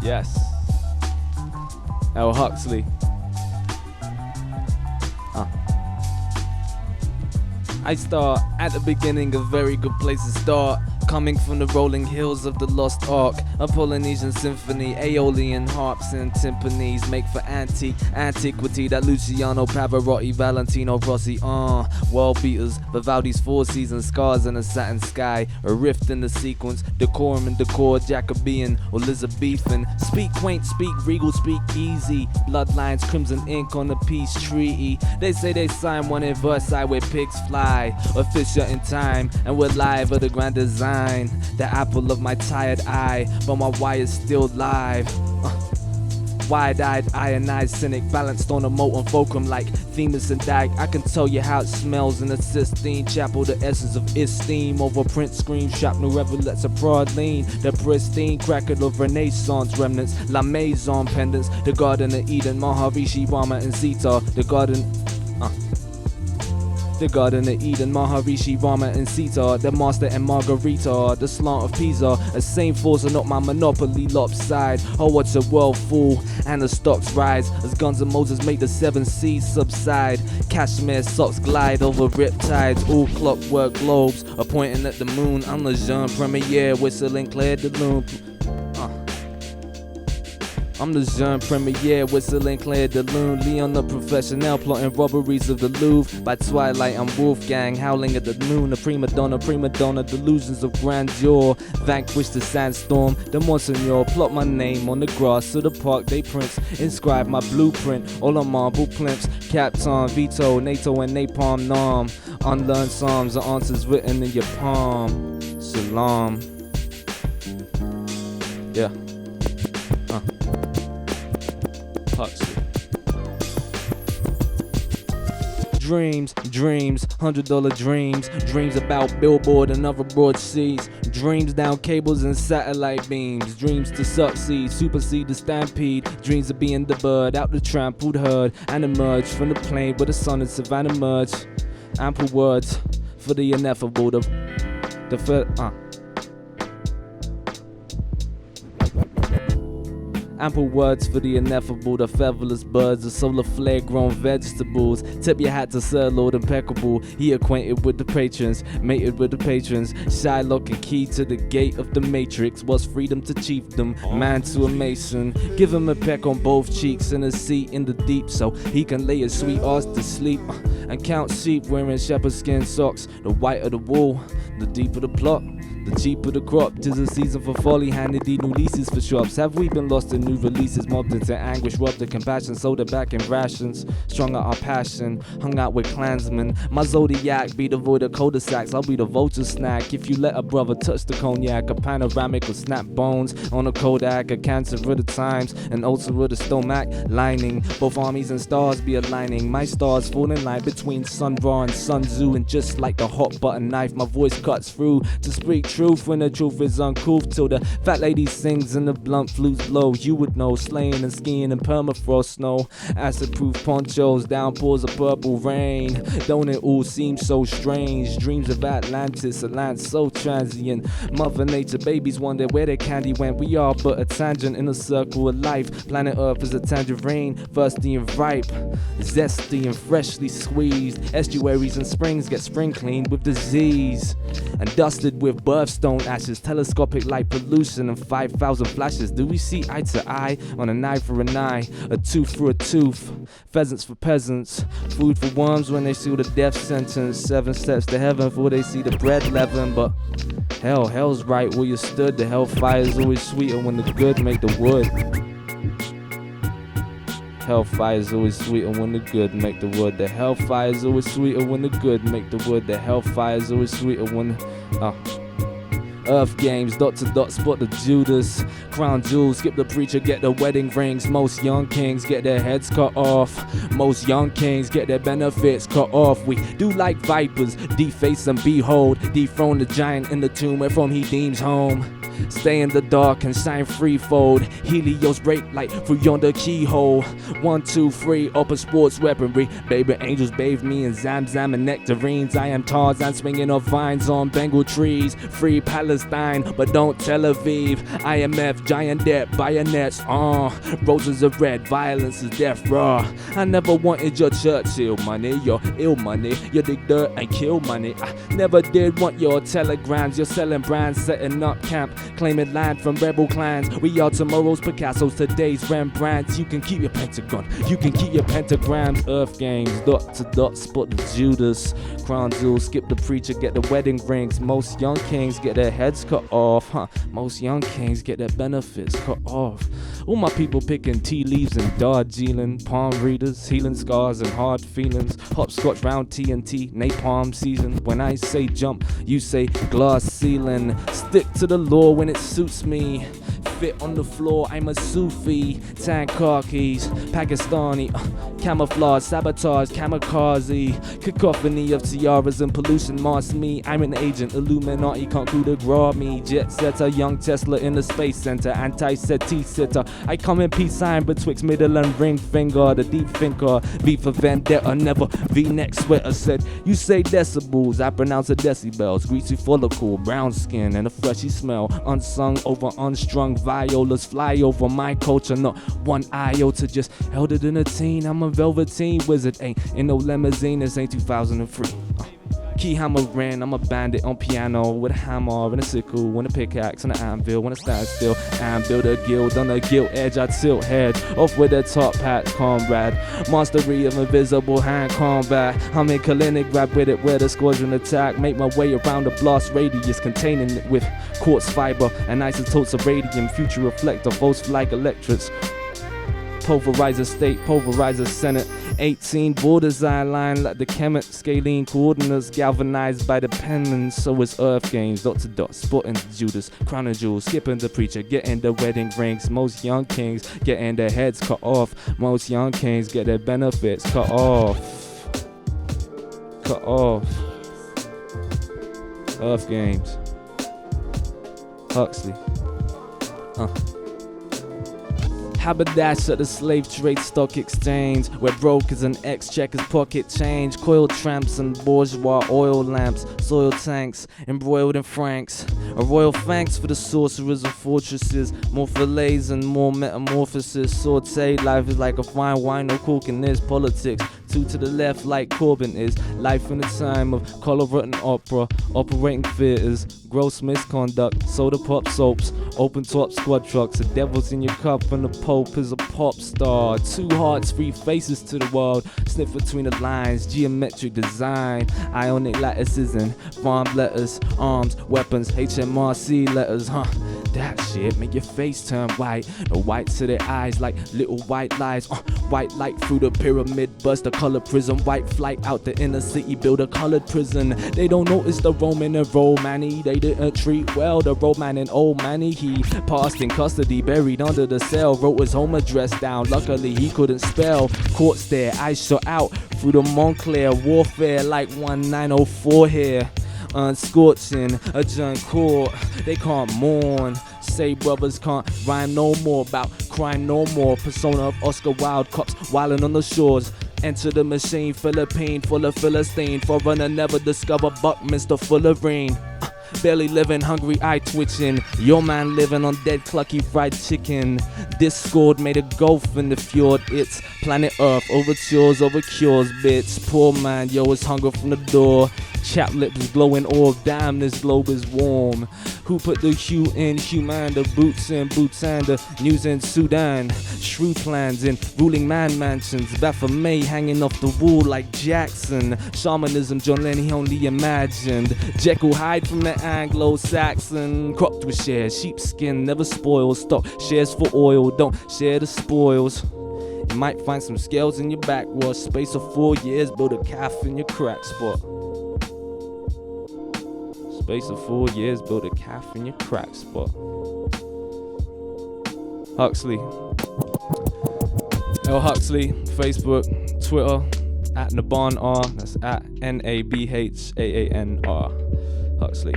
Yes. Huxley. I start at the beginning, a very good place to start. Coming from the rolling hills of the lost ark, a Polynesian symphony, Aeolian harps and timpanis make for antiquity. That Luciano Pavarotti, Valentino Rossi, world beaters, Vivaldi's Four Seasons, scars in a satin sky, a rift in the sequence, decorum and decor, Jacobean, Elizabethan. Speak quaint, speak regal, speak easy. Bloodlines, crimson ink on the peace treaty. They say they signed one in Versailles where pigs fly, a fissure in time, and we're live at the grand design. The apple of my tired eye, but my wire's still live. Wide-eyed, ionized cynic, balanced on a molten fulcrum like Themis and Dyke. I can tell you how it smells in a Sistine Chapel, the essence of esteem over print screen. Shrapnel revelates a broad lean, the pristine crackle of Renaissance remnants, La Maison pendants, the Garden of Eden, Maharishi, Rama and Sita, the Garden of Eden, Maharishi, Rama and Sita, the Master and Margarita, the slant of Pisa, a same force and not my monopoly lopside. Oh, what's a world fool, and the stocks rise as Guns and Moses make the seven seas subside. Cashmere socks glide over riptides, all clockwork globes are pointing at the moon. I'm the Jean Premier, whistling Claire de Lune. I'm the Jean Premier, whistling Claire de Lune. Leon the professional, plotting robberies of the Louvre. By twilight I'm Wolfgang, howling at the moon. A prima donna, delusions of grandeur. Vanquish the sandstorm, the Monsignor. Plot my name on the grass of the park they prints. Inscribe my blueprint, all on marble plinths. Captain, Vito, NATO and Napalm Nom. Unlearned psalms, the answers written in your palm. Salam. Yeah. Huxley. Dreams, $100 dreams. Dreams about billboard and other broad seas. Dreams down cables and satellite beams. Dreams to succeed, supersede the stampede. Dreams of being the bird out the trampled herd and emerge from the plain where the sun and savannah merge. Ample words for the ineffable, Ample words for the ineffable, the featherless birds, the solar flare grown vegetables. Tip your hat to Sir Lord Impeccable. He acquainted with the patrons, mated with the patrons. Shylock and key to the gate of the matrix was freedom to chiefdom, man to a mason. Give him a peck on both cheeks and a seat in the deep so he can lay his sweet arse to sleep. And count sheep wearing shepherd skin socks. The whiter the wool, the deeper the plot. The cheaper the crop, 'tis a season for folly, handed the new leases for shops. Have we been lost in new releases, mobbed into anguish, robbed of compassion, sold it back in rations, strung out our passion, hung out with clansmen. My zodiac be devoid of cul-de-sacs, I'll be the vulture snack. If you let a brother touch the cognac, a panoramic with snap bones on a Kodak, a cancer of the times, an ulcer of the stomach lining. Both armies and stars be aligning, my stars fall in line between Sun Ra and Sun Tzu. And just like the hot button knife, my voice cuts through to speak truth when the truth is uncouth. Till the fat lady sings and the blunt flutes blow, you would know, sleighing and skiing in permafrost snow. Acid proof ponchos, downpours of purple rain. Don't it all seem so strange? Dreams of Atlantis, a land so transient. Mother Nature babies wonder where their candy went. We are but a tangent in a circle of life. Planet Earth is a tangerine, thirsty and ripe, zesty and freshly squeezed. Estuaries and springs get spring cleaned with disease and dusted with birthstone ashes. Telescopic light pollution and 5,000 flashes. Do we see eye to eye on an eye for an eye, a tooth for a tooth? Pheasants for peasants, food for worms when they see the death sentence. 7 steps to heaven before they see the bread leaven. But hell's right where you stood. The hellfire's always sweeter when the good make the wood. Hellfire's always sweeter when the good make the wood. The hellfire's always sweeter when the good make the wood. The hellfire's always sweeter when Earth games, dot to dot, spot the Judas. Crown jewels, skip the preacher, get the wedding rings. Most young kings get their heads cut off. Most young kings get their benefits cut off. We do like vipers, deface and behold. Dethrone the giant in the tomb where from he deems home. Stay in the dark and shine threefold. Helios break light through yonder keyhole. 1, 2, 3, open sports weaponry. Baby angels bathe me in Zamzam and nectarines. I am Tarzan swinging off vines on Bengal trees. Free Palestine, but don't Tel Aviv. IMF, giant debt, bayonets. Roses are red, violence is death, raw. I never wanted your Churchill money, your ill money, your dig dirt and kill money. I never did want your telegrams. You're selling brands, setting up camp, claiming land from rebel clans. We are tomorrow's Picasso's, today's Rembrandts. You can keep your pentagon, you can keep your pentagrams. Earth games, dot to dot, spot the Judas. Crown jewels, skip the preacher, get the wedding rings. Most young kings get their heads cut off, Most young kings get their benefits cut off. All my people picking tea leaves and Darjeeling, palm readers, healing scars and hard feelings. Hopscotch round TNT, napalm season. When I say jump, you say glass ceiling. Stick to the law when it suits me. Fit on the floor, I'm a Sufi. Tan khakis, Pakistani, camouflage, sabotage, kamikaze. Cacophony of tiaras and pollution marks me. I'm an agent, Illuminati can't coup de grace me. Jet setter, young Tesla in the space center. Anti-SETI sitter, I come in peace sign betwixt middle and ring finger. The deep thinker, V for vendetta, never V-neck sweater. Said, you say decibels, I pronounce it decibels. Greasy follicle, brown skin and a fleshy smell. Unsung over unstrung violas fly over my culture, not one iota, just held it in a teen. I'm a velveteen wizard, ain't in no limousine, this ain't 2003. Key hammering, I'm a bandit on piano with a hammer and a sickle and a pickaxe and an anvil when I stand still and build a guild on the gilt edge. I tilt head off with a top hat, comrade. Mastery of invisible hand combat. I'm in Kaliningrad with it where the squadron attack. Make my way around the blast radius, containing it with quartz fiber and isotopes of radium. Future reflector, false like electrics. Pulverizer state, pulverizer senate. 18 borders I line like the Kemet. Scalene coordinates galvanized by the penman. So it's earth games, dot to dot, sporting Judas. Crown and jewels, skipping the preacher, getting the wedding rings. Most young kings getting their heads cut off. Most young kings get their benefits cut off. Cut off. Earth games. Huxley. Haberdash at the slave trade stock exchange, where brokers and exchequers pocket change. Coil tramps and bourgeois oil lamps, soil tanks embroiled in francs. A royal thanks for the sorcerers of fortresses. More fillets and more metamorphosis. Saute, life is like a fine wine, no cork in this. Politics, two to the left like Corbyn is. Life in the time of color-rotten opera. Operating theaters, gross misconduct. Soda pop soaps, open top squad trucks. The devil's in your cup and the Pope is a pop star. 2 hearts, 3 faces to the world. Sniff between the lines, geometric design. Ionic lattices and farm letters. Arms, weapons, HMRC letters, That shit make your face turn white. The whites of their eyes like little white lies. White light through the pyramid, bust the color prism. White flight out the inner city, build a colored prison. They don't notice the Roman and Romani. They didn't treat well the Roman and old Manny. He passed in custody, buried under the cell. Wrote his home address down, luckily he couldn't spell. Courts there, eyes shot out through the Montclair. Warfare like 1904 here. Unscorching a giant court, they can't mourn. Say brothers can't rhyme no more about crime no more. Persona of Oscar Wilde, cops wildin' on the shores. Enter the machine, Philippine, full of Philistine. Forerunner never discover Buckminster full of rain. Barely living, hungry, eye twitching. Your man living on dead clucky fried chicken. Discord made a gulf in the fjord. It's planet Earth, overtures, over cures, bitch. Poor man, yo, it's hunger from the door. Chap lips glowing orb, damn this globe is warm. Who put the hue in human, the boots in Bhutan, the news in Sudan. Shrewd plans in ruling man mansions. Baphomet hanging off the wall like Jackson. Shamanism John Lennon only imagined. Jekyll hide from the Anglo-Saxon. Cropped with shares, sheepskin never spoils. Stock shares for oil, don't share the spoils. You might find some scales in your backwash. Space of 4 years, build a calf in your crack spot. Space of 4 years, build a calf in your crack spot. Huxley. L Huxley, Facebook, Twitter, @NabhanR, that's @NabhanR. Huxley.